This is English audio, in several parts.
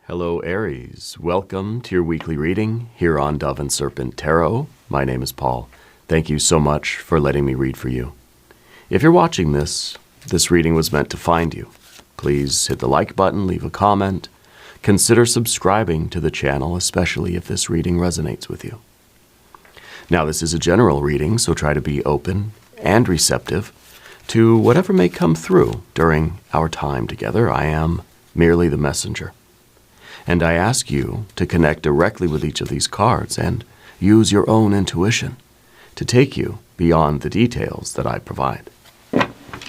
Hello, Aries. Welcome to your weekly reading here on Dove and Serpent Tarot. My name is Paul. Thank you so much for letting me read for you. If you're watching this reading was meant to find you. Please hit the like button, leave a comment. Consider subscribing to the channel, especially if this reading resonates with you. Now, this is a general reading, so try to be open and receptive to whatever may come through during our time together. I am merely the messenger. And I ask you to connect directly with each of these cards and use your own intuition to take you beyond the details that I provide.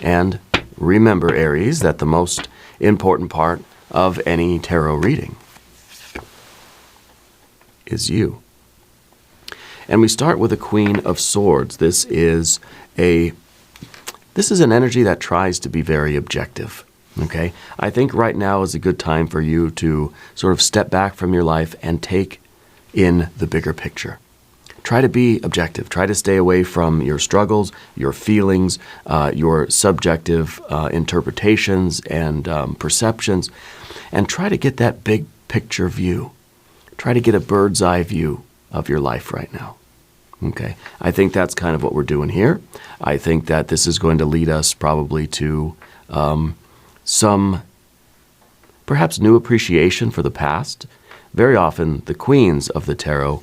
And remember, Aries, that the most important part of any tarot reading is you. And we start with a Queen of Swords. This is an energy that tries to be very objective. Okay, I think right now is a good time for you to sort of step back from your life and take in the bigger picture. Try to be objective. Try to stay away from your struggles, your feelings, your subjective interpretations and perceptions, and try to get that big picture view. Try to get a bird's eye view of your life right now. Okay, I think that's kind of what we're doing here. I think that this is going to lead us probably to some perhaps new appreciation for the past. Very often the queens of the tarot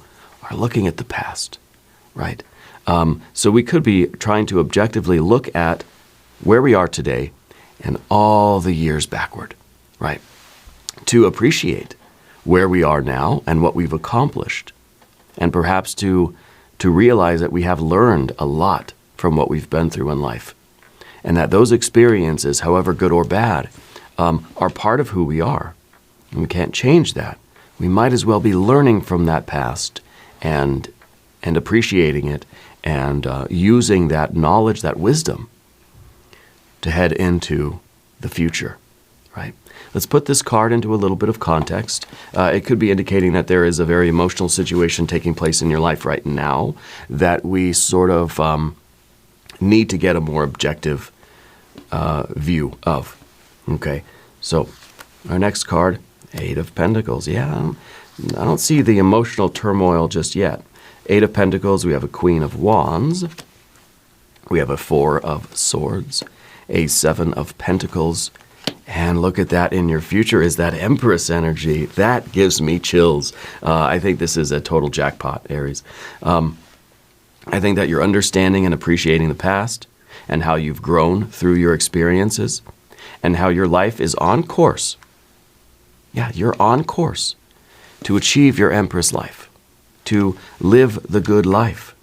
are looking at the past, right? So we could be trying to objectively look at where we are today and all the years backward, right? To appreciate where we are now and what we've accomplished, and perhaps to realize that we have learned a lot from what we've been through in life. And that those experiences, however good or bad, are part of who we are. And we can't change that. We might as well be learning from that past and appreciating it and using that knowledge, that wisdom, to head into the future, right? Let's put this card into a little bit of context. It could be indicating that there is a very emotional situation taking place in your life right now that we sort of need to get a more objective view of. Okay, so our next card, Eight of Pentacles. Yeah, I don't see the emotional turmoil just yet. Eight of Pentacles, we have a Queen of Wands. We have a Four of Swords, a Seven of Pentacles. And look at that in your future is that Empress energy. That gives me chills. I think this is a total jackpot, Aries. I think that you're understanding and appreciating the past and how you've grown through your experiences and how your life is on course. Yeah, you're on course to achieve your Empress life, to live the good life.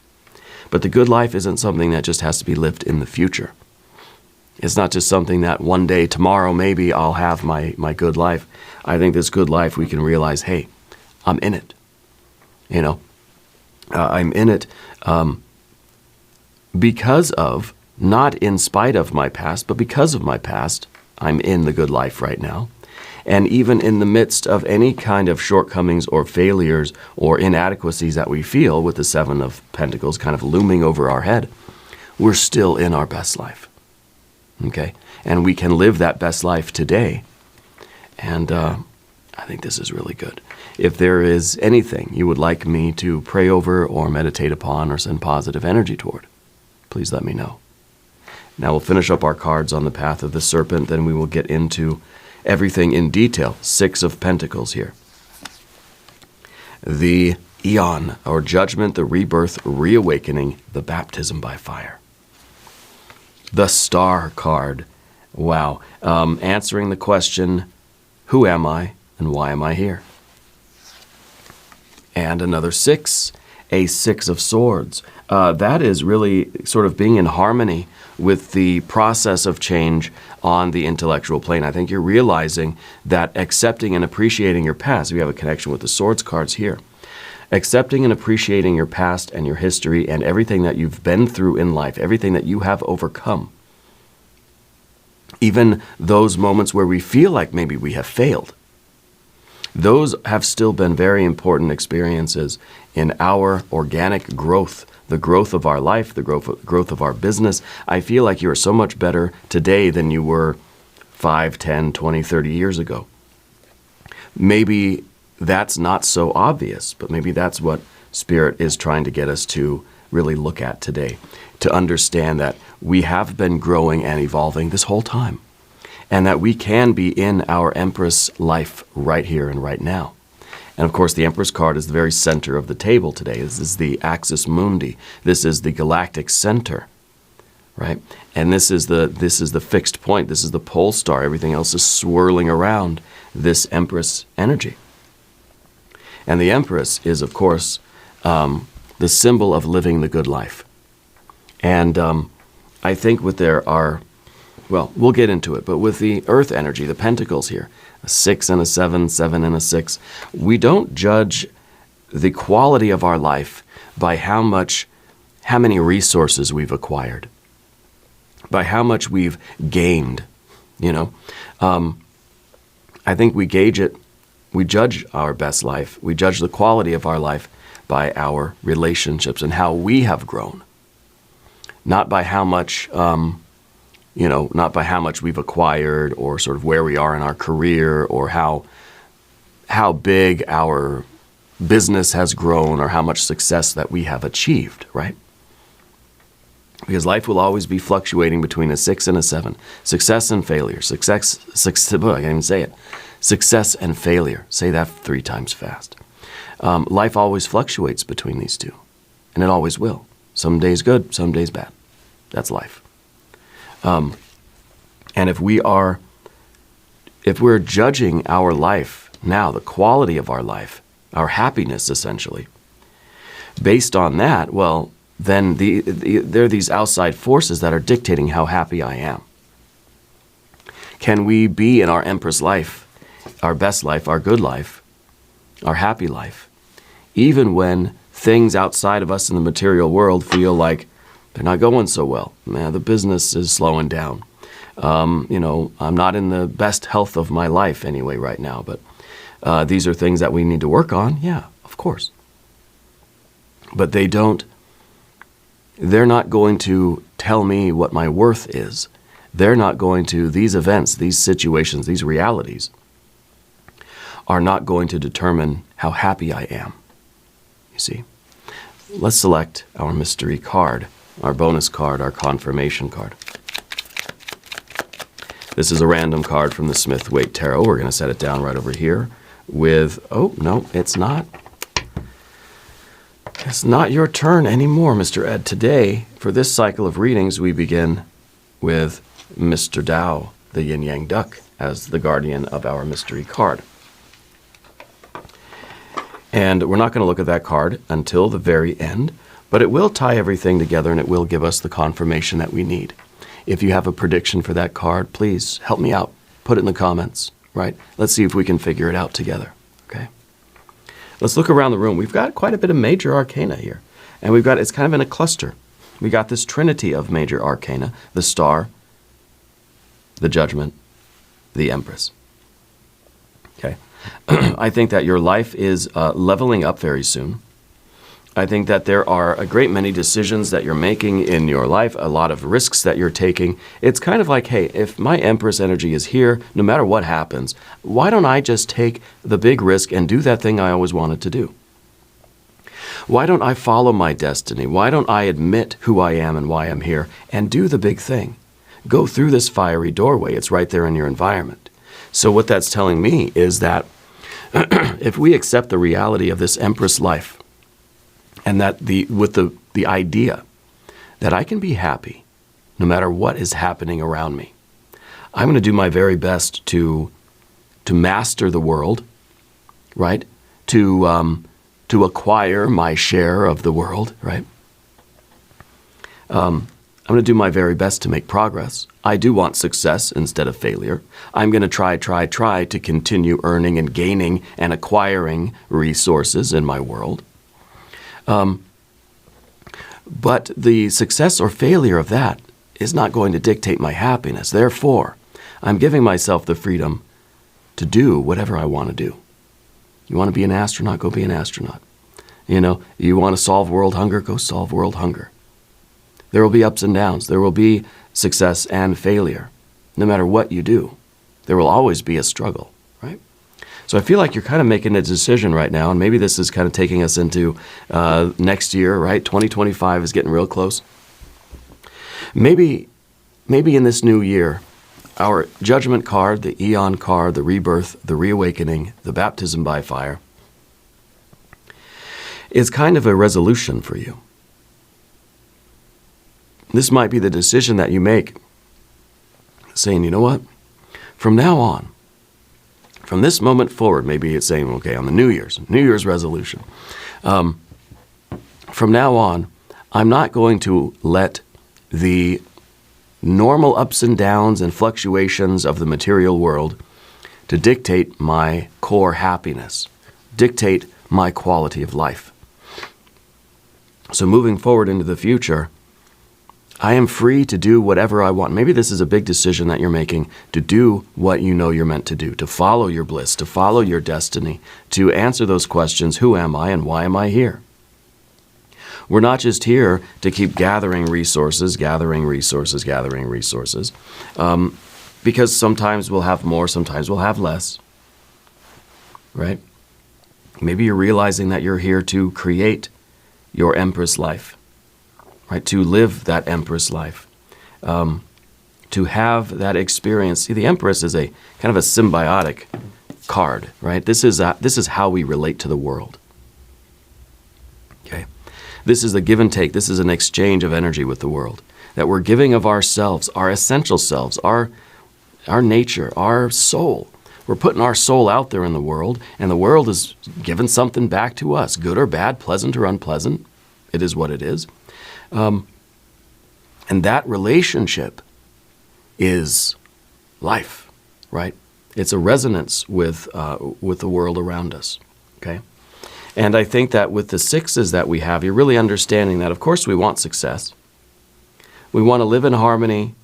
But the good life isn't something that just has to be lived in the future. It's not just something that one day, tomorrow, maybe I'll have my good life. I think this good life, we can realize, hey, I'm in it. You know, I'm in it because of, not in spite of my past, but because of my past, I'm in the good life right now. And even in the midst of any kind of shortcomings or failures or inadequacies that we feel with the Seven of Pentacles kind of looming over our head, we're still in our best life. Okay? And we can live that best life today. And I think this is really good. If there is anything you would like me to pray over or meditate upon or send positive energy toward, please let me know. Now we'll finish up our cards on the path of the Serpent, then we will get into everything in detail. Six of Pentacles here. The Eon, or Judgment, the Rebirth, Reawakening, the Baptism by Fire. The Star card. Wow. Answering the question, who am I and why am I here? And another six, a Six of Swords. That is really sort of being in harmony with the process of change on the intellectual plane. I think you're realizing that accepting and appreciating your past, we have a connection with the Swords cards here, accepting and appreciating your past and your history and everything that you've been through in life, everything that you have overcome, even those moments where we feel like maybe we have failed, those have still been very important experiences in our organic growth, the growth of our life, the growth of our business. I feel like you are so much better today than you were 5, 10, 20, 30 years ago. maybe that's not so obvious, but maybe that's what Spirit is trying to get us to really look at today, to understand that we have been growing and evolving this whole time, and that we can be in our Empress life right here and right now. And of course, the Empress card is the very center of the table today. This is the axis mundi. This is the galactic center, right? And this is the fixed point. This is the pole star. Everything else is swirling around this Empress energy. And the Empress is, of course, the symbol of living the good life. And I think well, we'll get into it, but with the Earth energy, the Pentacles here, a 6 and a 7, 7 and a 6, we don't judge the quality of our life by how many resources we've acquired, by how much we've gained, I think we gauge it, we judge our best life, we judge the quality of our life by our relationships and how we have grown, not by how much not by how much we've acquired or sort of where we are in our career or how big our business has grown or how much success that we have achieved, right? Because life will always be fluctuating between a 6 and a 7. Success and failure. I can't even say it. Success and failure. Say that 3 times fast. Life always fluctuates between these two, and it always will. Some days good, some days bad. That's life. And if we're judging our life now, the quality of our life, our happiness essentially, based on that, well, then there are these outside forces that are dictating how happy I am. Can we be in our Empress life, our best life, our good life, our happy life, even when things outside of us in the material world feel like they're not going so well? Man, the business is slowing down. I'm not in the best health of my life anyway right now, but these are things that we need to work on. Yeah, of course. But they're not going to tell me what my worth is. They're not going to, these events, these situations, these realities are not going to determine how happy I am. You see? Let's select our mystery card, our bonus card, our confirmation card. This is a random card from the Smith-Waite Tarot. We're going to set it down right over here with, oh, no, it's not. It's not your turn anymore, Mr. Ed. Today, for this cycle of readings, we begin with Mr. Tao, the yin-yang duck, as the guardian of our mystery card. And we're not going to look at that card until the very end, but it will tie everything together and it will give us the confirmation that we need. If you have a prediction for that card, please help me out. Put it in the comments, right? Let's see if we can figure it out together, okay? Let's look around the room. We've got quite a bit of major arcana here. And it's kind of in a cluster. We got this trinity of major arcana, the Star, the Judgment, the Empress. Okay. I think that your life is leveling up very soon. I think that there are a great many decisions that you're making in your life, a lot of risks that you're taking. It's kind of like, hey, if my Empress energy is here, no matter what happens, why don't I just take the big risk and do that thing I always wanted to do? Why don't I follow my destiny? Why don't I admit who I am and why I'm here and do the big thing? Go through this fiery doorway. It's right there in your environment. So what that's telling me is that if we accept the reality of this Empress life, and that with the idea that I can be happy no matter what is happening around me, I'm going to do my very best to master the world, right? To acquire my share of the world, right? I'm going to do my very best to make progress. I do want success instead of failure. I'm going to try to continue earning and gaining and acquiring resources in my world. But the success or failure of that is not going to dictate my happiness. Therefore, I'm giving myself the freedom to do whatever I want to do. You want to be an astronaut? Go be an astronaut. You want to solve world hunger? Go solve world hunger. There will be ups and downs. There will be success and failure. No matter what you do, there will always be a struggle, right? So I feel like you're kind of making a decision right now, and maybe this is kind of taking us into next year, right? 2025 is getting real close. Maybe in this new year, our judgment card, the eon card, the rebirth, the reawakening, the baptism by fire, is kind of a resolution for you. This might be the decision that you make, saying, you know what? From now on, from this moment forward, maybe it's saying, okay, on the New Year's resolution. From now on, I'm not going to let the normal ups and downs and fluctuations of the material world to dictate my core happiness, dictate my quality of life. So moving forward into the future, I am free to do whatever I want. Maybe this is a big decision that you're making, to do what you know you're meant to do, to follow your bliss, to follow your destiny, to answer those questions, who am I and why am I here? We're not just here to keep gathering resources, because sometimes we'll have more, sometimes we'll have less, right? Maybe you're realizing that you're here to create your Empress life, right? To live that Empress life, to have that experience. See, the Empress is a kind of a symbiotic card, right? This is how we relate to the world. Okay, this is a give and take. This is an exchange of energy with the world, that we're giving of ourselves, our essential selves, our nature, our soul. We're putting our soul out there in the world, and the world is giving something back to us, good or bad, pleasant or unpleasant. It is what it is. And that relationship is life, right? It's a resonance with the world around us, okay? And I think that with the sixes that we have, you're really understanding that, of course, we want success. We want to live in harmony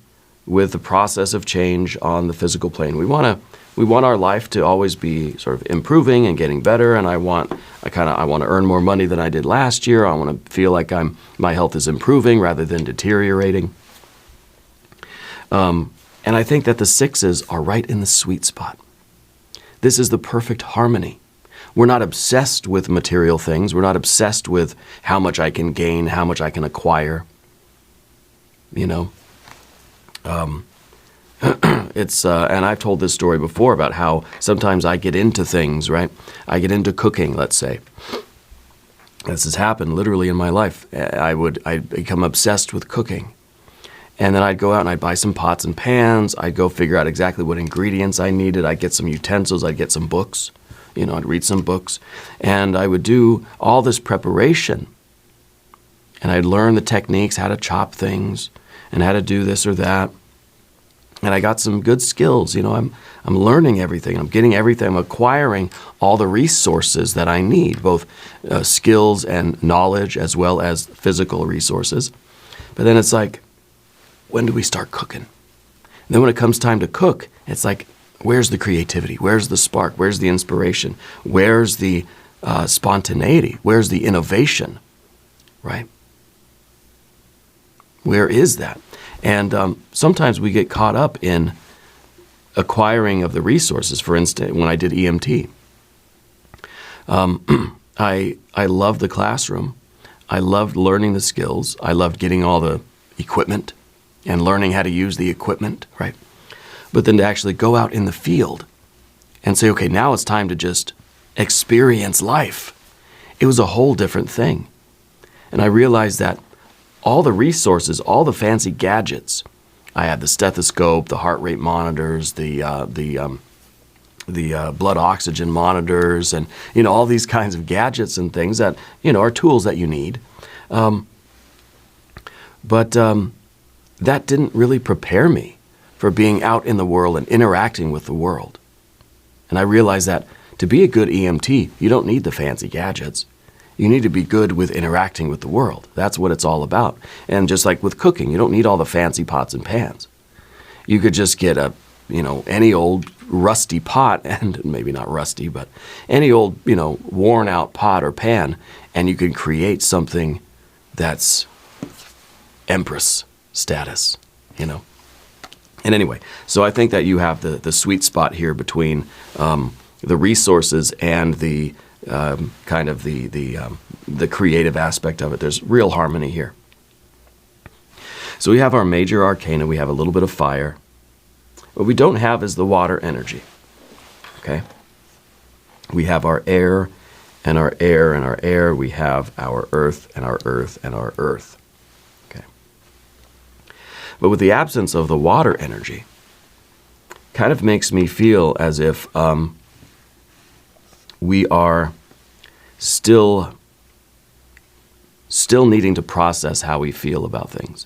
with the process of change on the physical plane. We want our life to always be sort of improving and getting better, and I want to earn more money than I did last year. I want to feel like my health is improving rather than deteriorating. And I think that the sixes are right in the sweet spot. This is the perfect harmony. We're not obsessed with material things. We're not obsessed with how much I can gain, how much I can acquire. You know, it's and I've told this story before about how sometimes I get into things, right? I get into cooking, let's say. This has happened literally in my life. I'd become obsessed with cooking. And then I'd go out and I'd buy some pots and pans. I'd go figure out exactly what ingredients I needed. I'd get some utensils. I'd get some books. You know, I'd read some books. And I would do all this preparation. And I'd learn the techniques, how to chop things, and how to do this or that. And I got some good skills. You know, I'm learning everything. I'm getting everything. I'm acquiring all the resources that I need, both skills and knowledge as well as physical resources. But then it's like, when do we start cooking? And then when it comes time to cook, it's like, where's the creativity? Where's the spark? Where's the inspiration? Where's the spontaneity? Where's the innovation? Right? Where is that? And sometimes we get caught up in acquiring of the resources. For instance, when I did EMT, I loved the classroom. I loved learning the skills. I loved getting all the equipment and learning how to use the equipment, right? But then to actually go out in the field and say, okay, now it's time to just experience life. It was a whole different thing. And I realized that all the resources, all the fancy gadgets, I had the stethoscope, the heart rate monitors, the blood oxygen monitors, and, you know, all these kinds of gadgets and things that, you know, are tools that you need. But that didn't really prepare me for being out in the world and interacting with the world. And I realized that to be a good EMT, you don't need the fancy gadgets. You need to be good with interacting with the world. That's what it's all about. And just like with cooking, you don't need all the fancy pots and pans. You could just get any old rusty pot, and maybe not rusty, but any old, worn out pot or pan, and you can create something that's Empress status, And anyway, so I think that you have the sweet spot here between resources and the kind of the creative aspect of it. There's real harmony here. So we have our major arcana. We have a little bit of fire. What we don't have is the water energy. Okay? We have our air and our air and our air. We have our earth and our earth and our earth. Okay? But with the absence of the water energy, kind of makes me feel as if we are still needing to process how we feel about things.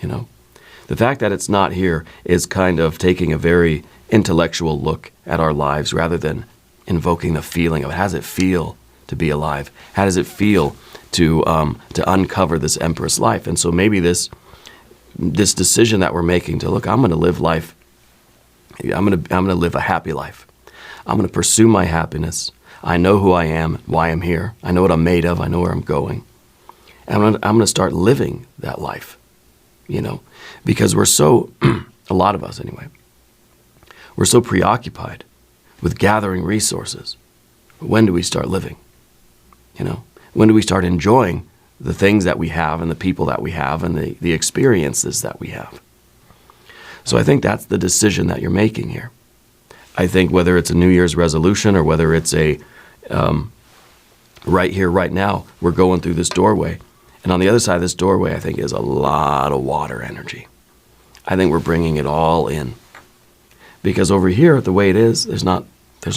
You know, the fact that it's not here is kind of taking a very intellectual look at our lives rather than invoking the feeling of how does it feel to be alive? How does it feel to uncover this Empress life? And so maybe this decision that we're making to look, I'm going to live life. I'm going to live a happy life. I'm going to pursue my happiness. I know who I am, why I'm here. I know what I'm made of. I know where I'm going. And I'm going to start living that life. You know, because we're so, a lot of us anyway, we're so preoccupied with gathering resources. When do we start living? You know, when do we start enjoying the things that we have and the people that we have and the experiences that we have? So I think that's the decision that you're making here. I think whether it's a New Year's resolution or whether it's a right here, right now, we're going through this doorway. And on the other side of this doorway, I think, is a lot of water energy. I think we're bringing it all in. Because over here, the way it is, there's no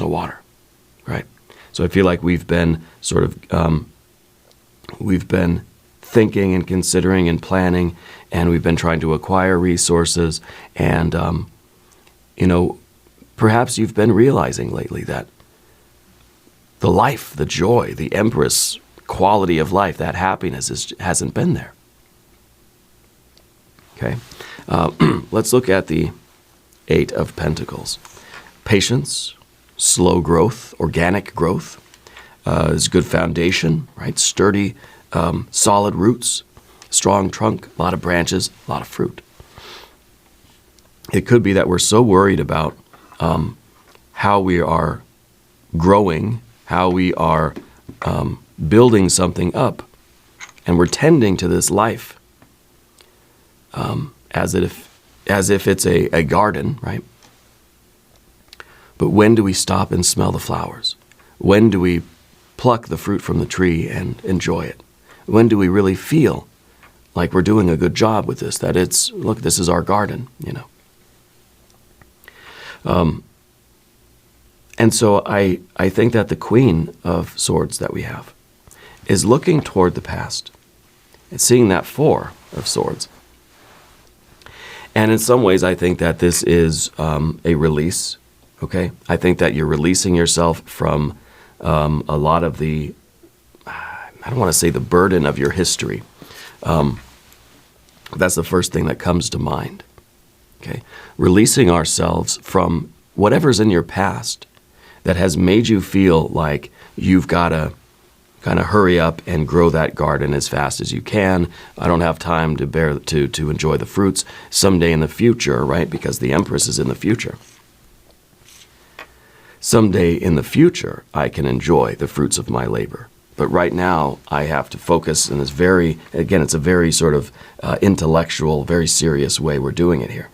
water, right? So I feel like we've been sort of, we've been thinking and considering and planning, and we've been trying to acquire resources. And, you know, perhaps you've been realizing lately that the life, the joy, the Empress quality of life, that happiness hasn't been there. Okay, let's look at the Eight of Pentacles. Patience, slow growth, organic growth is a good foundation, right? Sturdy, solid roots, strong trunk, a lot of branches, a lot of fruit. It could be that we're so worried about how we are growing, how we are building something up, and we're tending to this life as if it's a garden, right? But when do we stop and smell the flowers? When do we pluck the fruit from the tree and enjoy it? When do we really feel like we're doing a good job with this, that it's, look, this is our garden, you know? And so I think that the Queen of Swords that we have is looking toward the past and seeing that Four of Swords. And in some ways, I think that this is a release, okay? I think that you're releasing yourself from a lot of the, I don't want to say the burden of your history. That's the first thing that comes to mind, okay? Releasing ourselves from whatever's in your past that has made you feel like you've got to kind of hurry up and grow that garden as fast as you can. I don't have time to enjoy the fruits someday in the future, right? Because the Empress is in the future. Someday in the future, I can enjoy the fruits of my labor. But right now, I have to focus in this very, again, it's a very sort of intellectual, very serious way we're doing it here.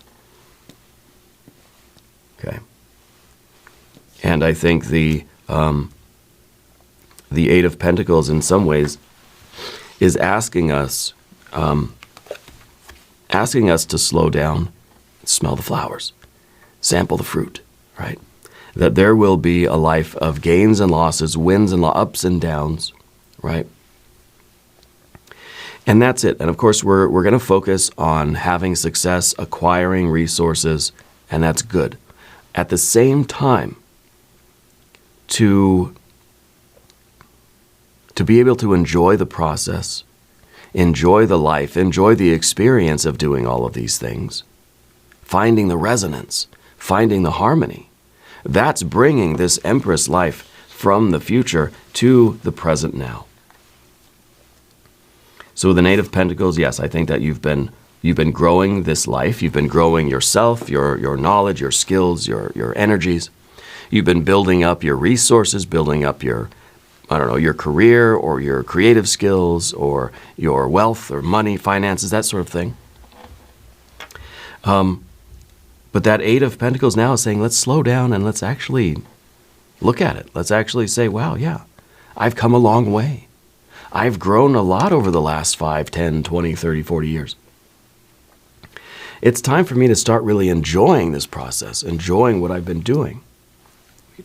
Okay. And I think the Eight of Pentacles, in some ways, is asking us to slow down, smell the flowers, sample the fruit, right? That there will be a life of gains and losses, wins and ups and downs, right? And that's it. And of course, we're going to focus on having success, acquiring resources, and that's good. At the same time, to be able to enjoy the process, enjoy the life, enjoy the experience of doing all of these things, finding the resonance, finding the harmony, that's bringing this Empress life from the future to the present now. So with the Eight of Pentacles, yes, I think that you've been growing this life. You've been growing yourself, your knowledge, your skills, your energies. You've been building up your resources, building up your, I don't know, your career or your creative skills or your wealth or money, finances, that sort of thing. But that Eight of Pentacles now is saying, let's slow down and let's actually look at it. Let's actually say, wow, yeah, I've come a long way. I've grown a lot over the last 5, 10, 20, 30, 40 years. It's time for me to start really enjoying this process, enjoying what I've been doing.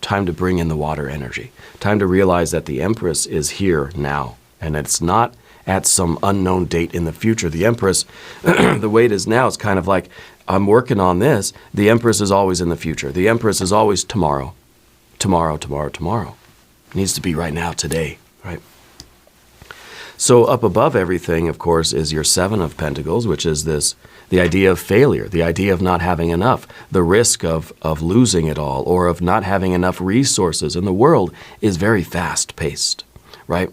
Time to bring in the water energy. Time to realize that the Empress is here now, and it's not at some unknown date in the future. The Empress, the way it is now, it's kind of like, I'm working on this. The Empress is always in the future. The Empress is always tomorrow. Tomorrow, tomorrow, tomorrow. It needs to be right now, today, right? So up above everything, of course, is your Seven of Pentacles, which is this, the idea of failure, the idea of not having enough, the risk of losing it all, or of not having enough resources. And the world is very fast-paced, right?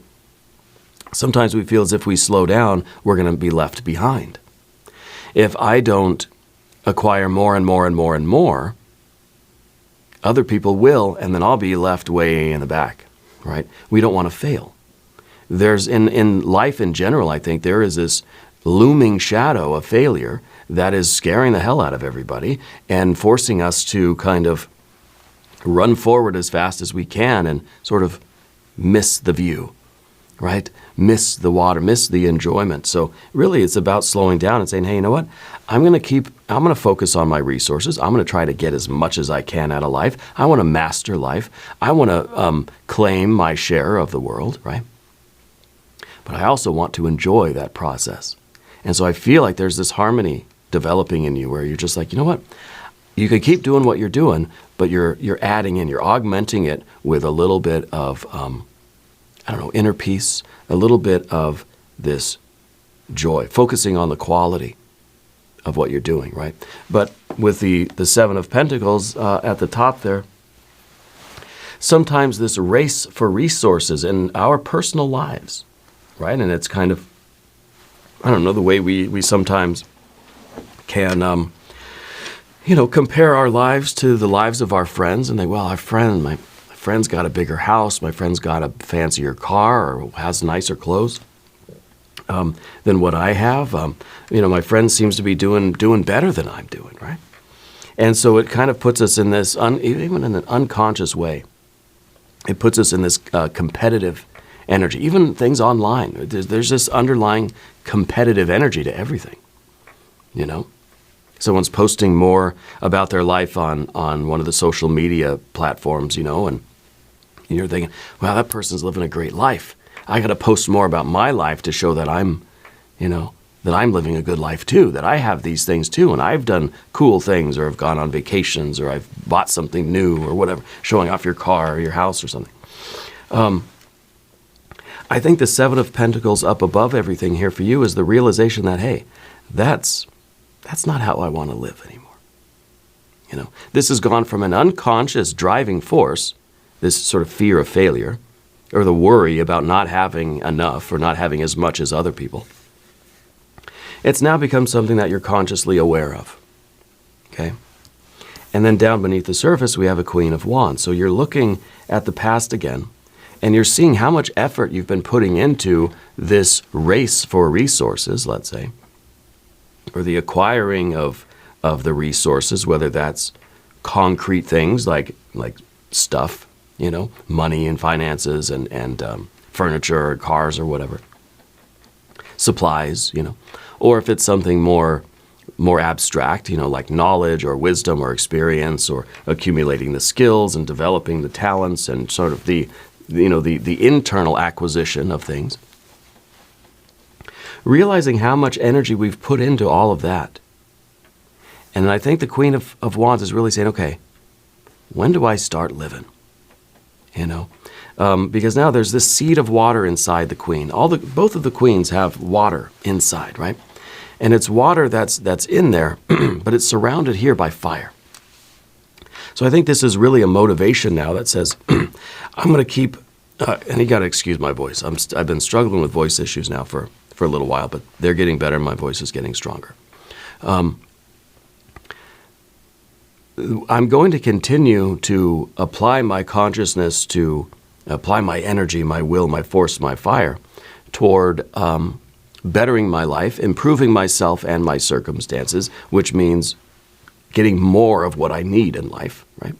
Sometimes we feel as if we slow down, we're going to be left behind. If I don't acquire more and more and more and more, other people will, and then I'll be left way in the back, right? We don't want to fail. There's, in life in general, I think, there is this looming shadow of failure that is scaring the hell out of everybody and forcing us to kind of run forward as fast as we can and sort of miss the view, right? Miss the water, miss the enjoyment. So really it's about slowing down and saying, hey, you know what? I'm going to focus on my resources. I'm going to try to get as much as I can out of life. I want to master life. I want to claim my share of the world, right? But I also want to enjoy that process. And so I feel like there's this harmony developing in you where you're just like, you know what? You can keep doing what you're doing, but you're adding in, you're augmenting it with a little bit of, I don't know, inner peace, a little bit of this joy, focusing on the quality of what you're doing, right? But with the Seven of Pentacles at the top there, sometimes this race for resources in our personal lives, right? And it's kind of, I don't know, the way we sometimes can, compare our lives to the lives of our friends and think, well, my friend's got a bigger house, my friend's got a fancier car or has nicer clothes than what I have. My friend seems to be doing better than I'm doing, right? And so it kind of puts us in this, even in an unconscious way, it puts us in this competitive energy. Even things online, there's this underlying competitive energy to everything, Someone's posting more about their life on one of the social media platforms, and you're thinking, wow, that person's living a great life. I got to post more about my life to show that I'm living a good life too, that I have these things too, and I've done cool things, or I've gone on vacations, or I've bought something new, or whatever, showing off your car or your house or something. I think the Seven of Pentacles up above everything here for you is the realization that, hey, that's not how I want to live anymore. This has gone from an unconscious driving force, this sort of fear of failure, or the worry about not having enough or not having as much as other people. It's now become something that you're consciously aware of, okay? And then down beneath the surface, we have a Queen of Wands. So you're looking at the past again, and you're seeing how much effort you've been putting into this race for resources, let's say, or the acquiring of the resources, whether that's concrete things like stuff, money and finances and furniture or cars or whatever, supplies, or if it's something more abstract, like knowledge or wisdom or experience, or accumulating the skills and developing the talents and sort of the internal acquisition of things. Realizing how much energy we've put into all of that. And I think the Queen of Wands is really saying, okay, when do I start living? Because now there's this seed of water inside the Queen. Both of the Queens have water inside, right? And it's water that's in there, but it's surrounded here by fire. So I think this is really a motivation now that says, I'm going to keep, and you got to excuse my voice. I've been struggling with voice issues now for a little while, but they're getting better. My voice is getting stronger. I'm going to continue to apply my consciousness, to apply my energy, my will, my force, my fire toward bettering my life, improving myself and my circumstances, which means getting more of what I need in life, right?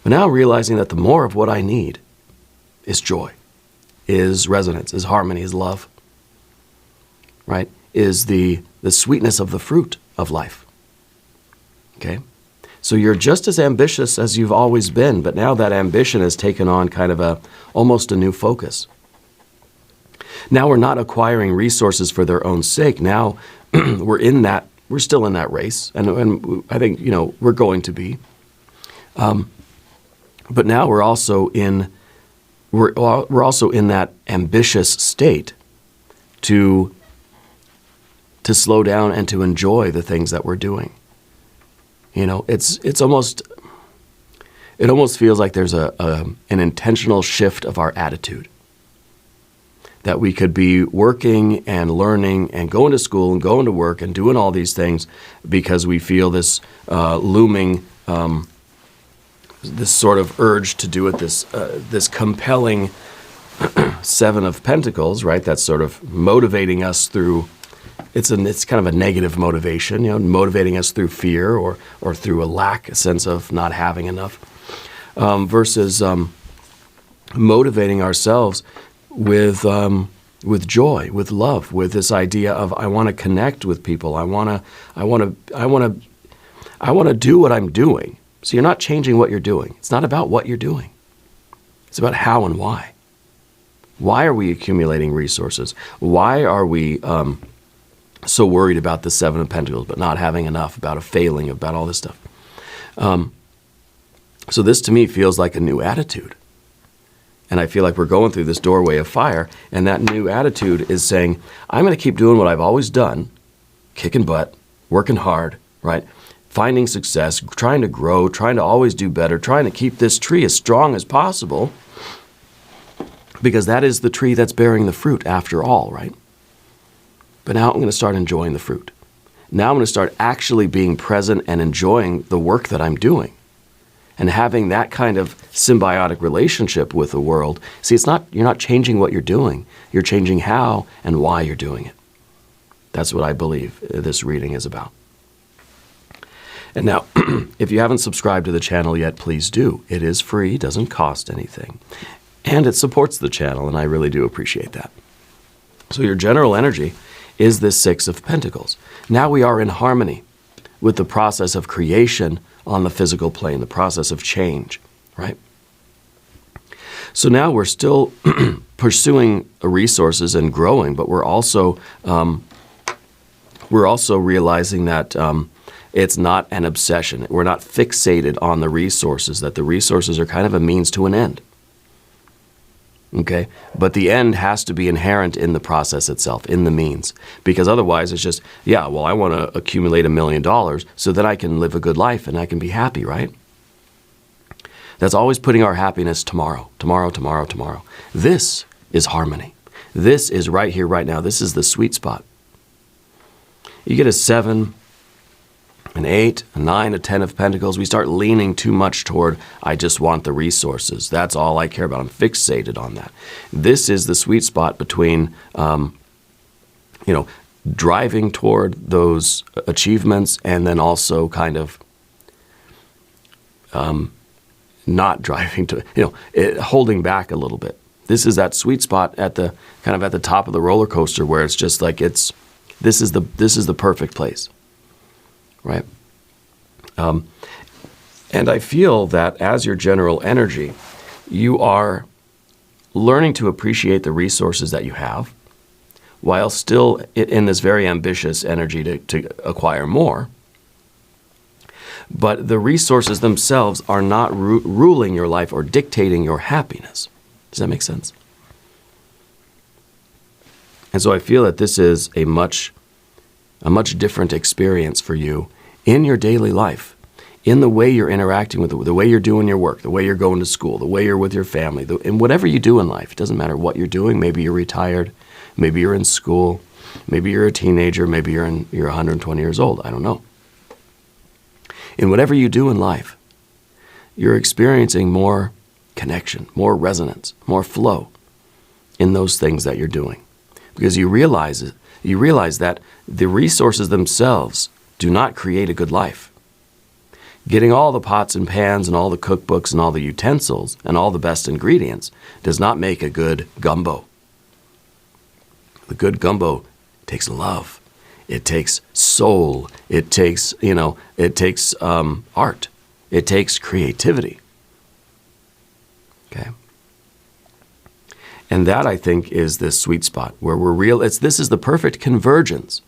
But now realizing that the more of what I need is joy, is resonance, is harmony, is love, right? Is the sweetness of the fruit of life, okay? So you're just as ambitious as you've always been, but now that ambition has taken on kind of almost a new focus. Now we're not acquiring resources for their own sake. Now we're still in that race, and I think, we're going to be. But now we're also in that ambitious state to slow down and to enjoy the things that we're doing. It almost feels like there's an intentional shift of our attitude. That we could be working and learning and going to school and going to work and doing all these things because we feel this looming, this sort of urge to do it, this compelling Seven of Pentacles, right? That's sort of motivating us through. It's kind of a negative motivation, motivating us through fear or through a sense of not having enough, versus motivating ourselves with joy, with love, with this idea of I want to connect with people. I want to do what I'm doing. So you're not changing what you're doing. It's not about what you're doing. It's about how and why. Why are we accumulating resources? Why are we so worried about the Seven of Pentacles, but not having enough, about a failing, about all this stuff? So this to me feels like a new attitude. And I feel like we're going through this doorway of fire, and that new attitude is saying, I'm going to keep doing what I've always done, kicking butt, working hard, right? Finding success, trying to grow, trying to always do better, trying to keep this tree as strong as possible, because that is the tree that's bearing the fruit after all, right? But now I'm going to start enjoying the fruit. Now I'm going to start actually being present and enjoying the work that I'm doing. And having that kind of symbiotic relationship with the world. See, you're not changing what you're doing. You're changing how and why you're doing it. That's what I believe this reading is about. And now, if you haven't subscribed to the channel yet, please do. It is free, doesn't cost anything. And it supports the channel, and I really do appreciate that. So your general energy is this Six of Pentacles. Now we are in harmony with the process of creation on the physical plane, the process of change, right? So now we're still pursuing resources and growing, but we're also realizing that it's not an obsession. We're not fixated on the resources, that the resources are kind of a means to an end. Okay? But the end has to be inherent in the process itself, in the means. Because otherwise it's just, I want to accumulate $1 million so that I can live a good life and I can be happy, right? That's always putting our happiness tomorrow, tomorrow, tomorrow, tomorrow. This is harmony. This is right here, right now. This is the sweet spot. You get a 7, an 8, a 9, a 10 of Pentacles. We start leaning too much toward, I just want the resources. That's all I care about. I'm fixated on that. This is the sweet spot between, driving toward those achievements and then also kind of not driving to, holding back a little bit. This is that sweet spot at the top of the roller coaster where it's just like this is the perfect place. Right? And I feel that as your general energy, you are learning to appreciate the resources that you have while still in this very ambitious energy to acquire more. But the resources themselves are not ruling your life or dictating your happiness. Does that make sense? And so I feel that this is a much different experience for you in your daily life, in the way you're interacting with the way you're doing your work, the way you're going to school, the way you're with your family, and whatever you do in life. It doesn't matter what you're doing. Maybe you're retired, maybe you're in school, maybe you're a teenager, maybe you're 120 years old. I don't know. In whatever you do in life, you're experiencing more connection, more resonance, more flow in those things that you're doing. Because you realize that the resources themselves do not create a good life. Getting all the pots and pans and all the cookbooks and all the utensils and all the best ingredients does not make a good gumbo. The good gumbo takes love. It takes soul. It takes, art. It takes creativity. Okay? And that, I think, is this sweet spot where this is the perfect convergence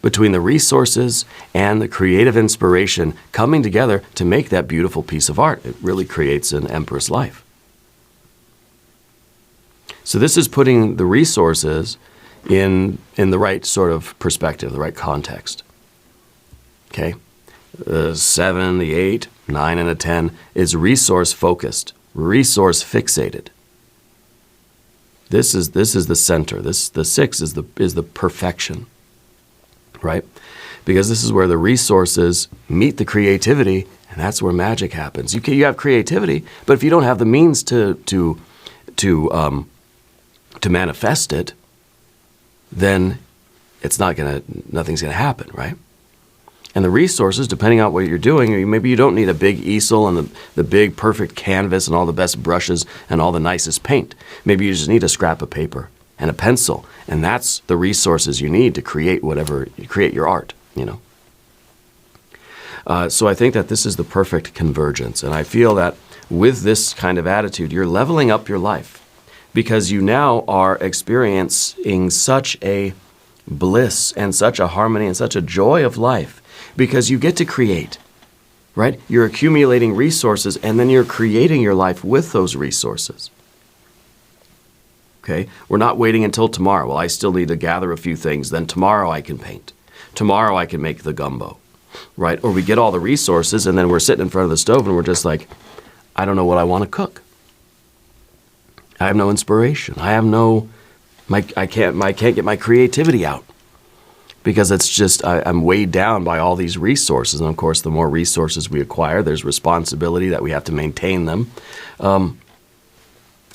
between the resources and the creative inspiration coming together to make that beautiful piece of art. It really creates an empress life. So this is putting the resources in the right sort of perspective, the right context. Okay? The 7, the 8, 9, and a 10 is resource focused, resource fixated. This is the center. The 6 is the perfection, right? Because this is where the resources meet the creativity, and that's where magic happens. You have creativity, but if you don't have the means to manifest it, then nothing's gonna happen, right? And the resources, depending on what you're doing, maybe you don't need a big easel and the big perfect canvas and all the best brushes and all the nicest paint. Maybe you just need a scrap of paper and a pencil, and that's the resources you need to create your art, So I think that this is the perfect convergence, and I feel that with this kind of attitude, you're leveling up your life because you now are experiencing such a bliss and such a harmony and such a joy of life. Because you get to create, right? You're accumulating resources and then you're creating your life with those resources. Okay? We're not waiting until tomorrow. Well, I still need to gather a few things. Then tomorrow I can paint. Tomorrow I can make the gumbo, right? Or we get all the resources and then we're sitting in front of the stove and we're just like, I don't know what I want to cook. I have no inspiration. I can't get my creativity out. Because it's just, I'm weighed down by all these resources. And of course, the more resources we acquire, there's responsibility that we have to maintain them. And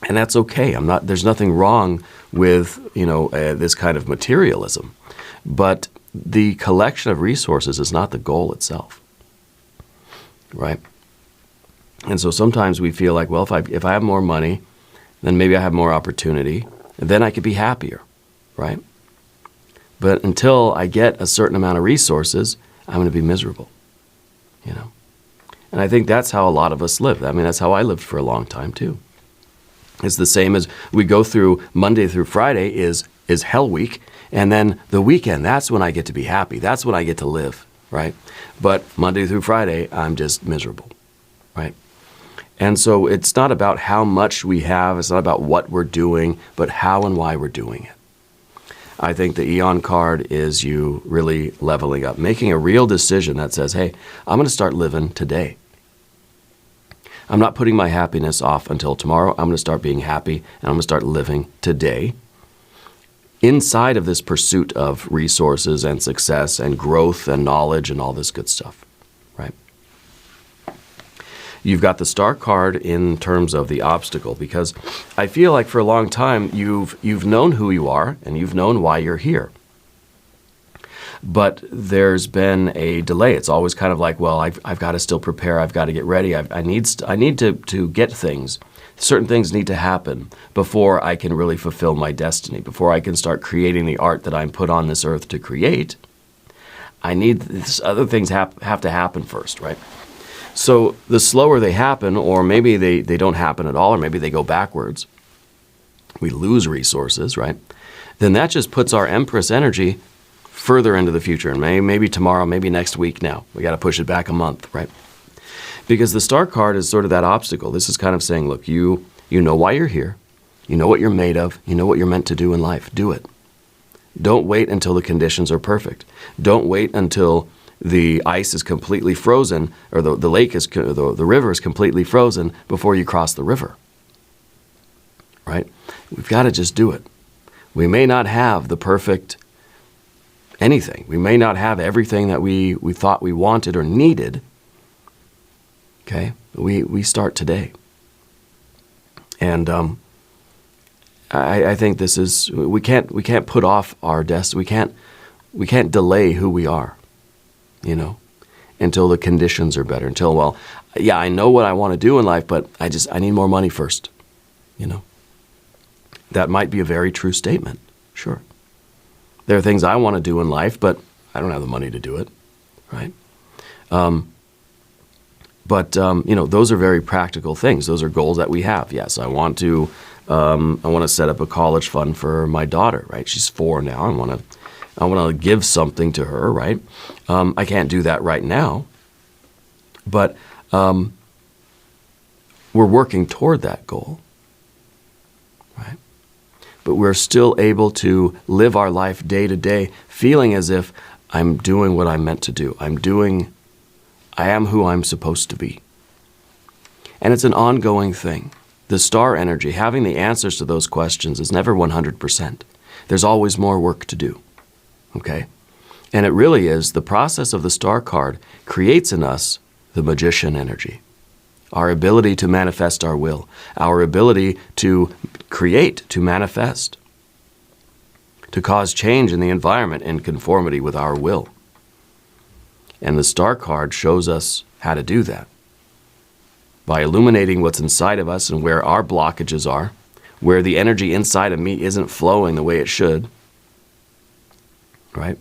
that's okay. There's nothing wrong with, this kind of materialism. But the collection of resources is not the goal itself. Right? And so sometimes we feel like, well, if I have more money, then maybe I have more opportunity, and then I could be happier. Right? But until I get a certain amount of resources, I'm going to be miserable, And I think that's how a lot of us live. I mean, that's how I lived for a long time too. It's the same as we go through Monday through Friday is hell week, and then the weekend, that's when I get to be happy. That's when I get to live, right? But Monday through Friday, I'm just miserable, right? And so it's not about how much we have, it's not about what we're doing, but how and why we're doing it. I think the Eon card is you really leveling up, making a real decision that says, hey, I'm going to start living today. I'm not putting my happiness off until tomorrow. I'm going to start being happy, and I'm going to start living today inside of this pursuit of resources and success and growth and knowledge and all this good stuff, right? You've got the Star card in terms of the obstacle, because I feel like for a long time you've known who you are and you've known why you're here. But there's been a delay. It's always kind of like, well, I've got to still prepare. I've got to get ready. I need to get things. Certain things need to happen before I can really fulfill my destiny, before I can start creating the art that I'm put on this earth to create. I need this, other things have to happen first, right? So the slower they happen, or maybe they don't happen at all, or maybe they go backwards, we lose resources, right? Then that just puts our Empress energy further into the future. And maybe tomorrow, maybe next week now. We got to push it back a month, right? Because the Star card is sort of that obstacle. This is kind of saying, look, you know why you're here. You know what you're made of. You know what you're meant to do in life. Do it. Don't wait until the conditions are perfect. Don't wait until the ice is completely frozen, or the river is completely frozen before you cross the river, right? We've got to just do it. We may not have the perfect anything. We may not have everything that we thought we wanted or needed, Okay? We start today. And I think this is, we can't put off our destiny. We can't delay who we are, until the conditions are better. Until, well, yeah, I know what I want to do in life, but I need more money first, That might be a very true statement, sure. There are things I want to do in life, but I don't have the money to do it, right? But those are very practical things. Those are goals that we have. Yes, I want to set up a college fund for my daughter, right? She's 4 now. I want to give something to her, right? I can't do that right now, but we're working toward that goal, right? But we're still able to live our life day to day, feeling as if I'm doing what I'm meant to do. I am who I'm supposed to be. And it's an ongoing thing. The star energy, having the answers to those questions is never 100%. There's always more work to do, okay? And it really is the process of the star card creates in us the magician energy, our ability to manifest our will, our ability to create, to manifest, to cause change in the environment in conformity with our will. And the star card shows us how to do that by illuminating what's inside of us and where our blockages are, where the energy inside of me isn't flowing the way it should, right?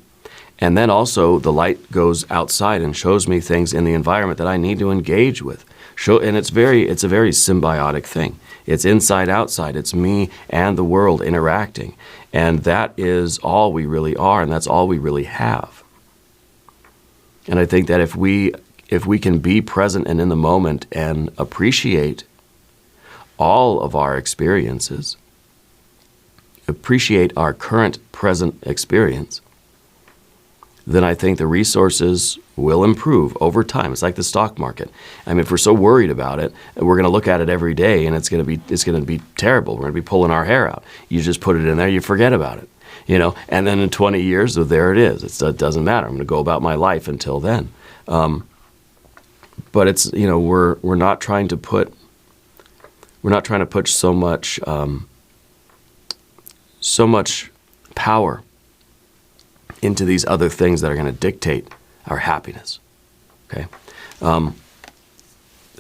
And then also the light goes outside and shows me things in the environment that I need to engage with. And it's a very symbiotic thing. It's inside, outside. It's me and the world interacting. And that is all we really are, and that's all we really have. And I think that if we can be present and in the moment and appreciate all of our experiences, appreciate our current present experience, then I think the resources will improve over time. It's like the stock market. I mean, if we're so worried about it, we're going to look at it every day, and it's going to be terrible. We're going to be pulling our hair out. You just put it in there, you forget about it, And then in 20 years, there it is. It doesn't matter. I'm going to go about my life until then. But it's we're not trying to put so much power into these other things that are going to dictate our happiness. Okay, the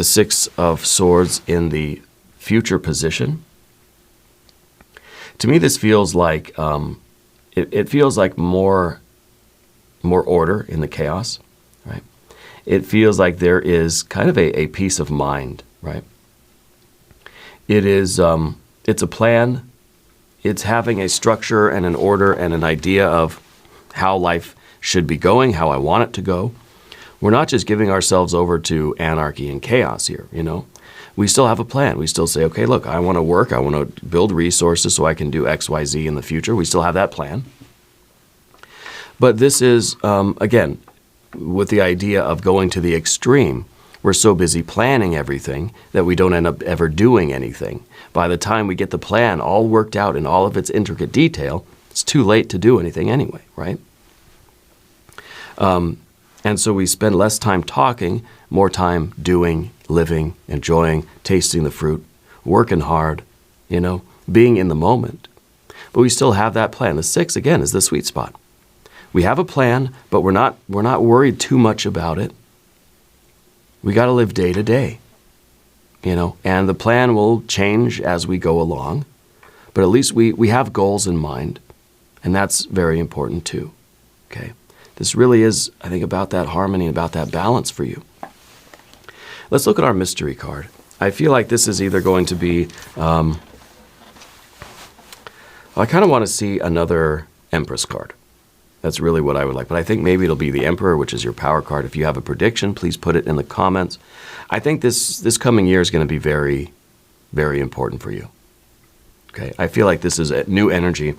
6 of Swords in the future position. To me, this feels like it feels like more order in the chaos, right? It feels like there is kind of a peace of mind, right? It is it's a plan. It's having a structure and an order and an idea of how life should be going, how I want it to go. We're not just giving ourselves over to anarchy and chaos here, We still have a plan. We still say, okay, look, I want to work. I want to build resources so I can do X, Y, Z in the future. We still have that plan. But this is, again, with the idea of going to the extreme, we're so busy planning everything that we don't end up ever doing anything. By the time we get the plan all worked out in all of its intricate detail, it's too late to do anything anyway, right? And so we spend less time talking, more time doing, living, enjoying, tasting the fruit, working hard, being in the moment. But we still have that plan. The 6, again, is the sweet spot. We have a plan, but we're not worried too much about it. We got to live day to day, and the plan will change as we go along. But at least we have goals in mind, and that's very important too, okay? This really is, I think, about that harmony, about that balance for you. Let's look at our mystery card. I feel like this is either going to be, I kind of want to see another Empress card. That's really what I would like. But I think maybe it'll be the Emperor, which is your power card. If you have a prediction, please put it in the comments. I think this coming year is going to be very, very important for you. Okay, I feel like this is a new energy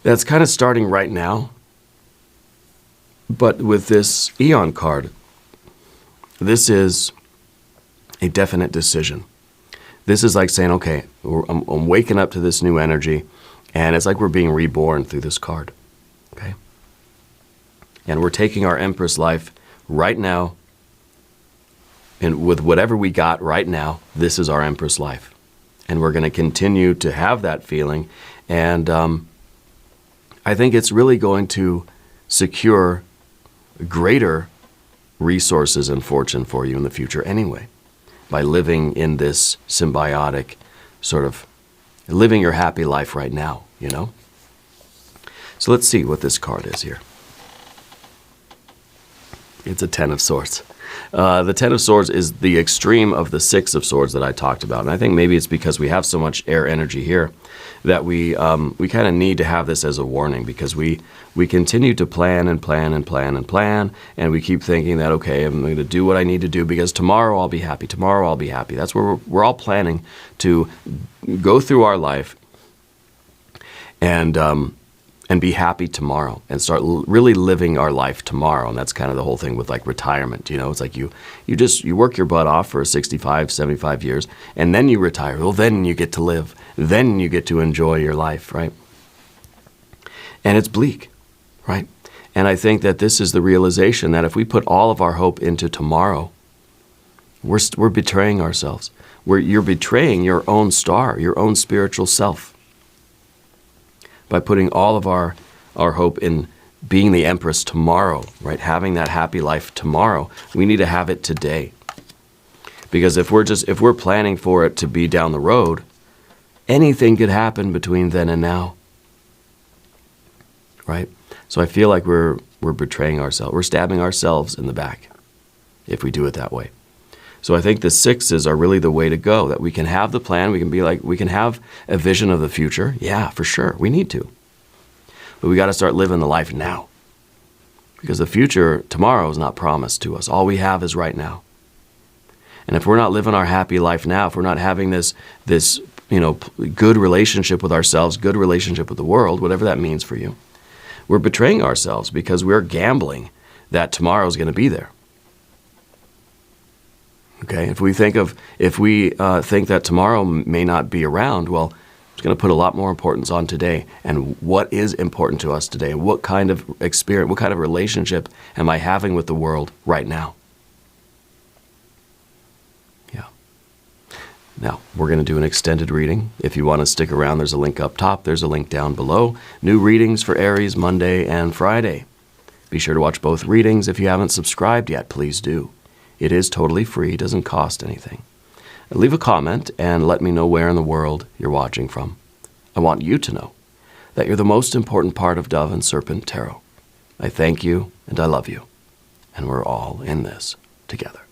that's kind of starting right now. But with this Eon card, this is a definite decision. This is like saying, okay, I'm waking up to this new energy, and it's like we're being reborn through this card. Okay? And we're taking our Empress life right now And with whatever we got right now, this is our Empress life. And we're going to continue to have that feeling. And I think it's really going to secure greater resources and fortune for you in the future anyway, by living in this symbiotic sort of living your happy life right now, you know? So let's see what this card is here. It's a Ten of Swords. The Ten of Swords is the extreme of the Six of Swords that I talked about. And I think maybe it's because we have so much air energy here that we kind of need to have this as a warning, because we continue to plan and plan and plan and plan, and we keep thinking that, okay, I'm going to do what I need to do because tomorrow I'll be happy. Tomorrow I'll be happy. That's where we're all planning to go through our life and be happy tomorrow and start really living our life tomorrow. And that's kind of the whole thing with like retirement. You know, it's like you work your butt off for 65, 75 years, and then you retire. Well, then you get to live. Then you get to enjoy your life, right? And it's bleak, right? And I think that this is the realization that if we put all of our hope into tomorrow, we're betraying ourselves. You're betraying your own star, your own spiritual self, by putting all of our hope in being the Empress tomorrow, right? Having that happy life tomorrow. We need to have it today. Because if we're planning for it to be down the road, anything could happen between then and now, right? So I feel like we're betraying ourselves. We're stabbing ourselves in the back if we do it that way. So I think the sixes are really the way to go, that we can have the plan, we can have a vision of the future. Yeah, for sure, we need to. But we got to start living the life now. Because the future, tomorrow, is not promised to us. All we have is right now. And if we're not living our happy life now, if we're not having this good relationship with ourselves, good relationship with the world, whatever that means for you, we're betraying ourselves because we're gambling that tomorrow is going to be there. Okay, if we think that tomorrow may not be around, well, it's going to put a lot more importance on today and what is important to us today. What kind of experience, what kind of relationship am I having with the world right now? Yeah. Now, we're going to do an extended reading. If you want to stick around, there's a link up top. There's a link down below. New readings for Aries Monday and Friday. Be sure to watch both readings. If you haven't subscribed yet, please do. It is totally free, doesn't cost anything. Leave a comment and let me know where in the world you're watching from. I want you to know that you're the most important part of Dove and Serpent Tarot. I thank you and I love you, and we're all in this together.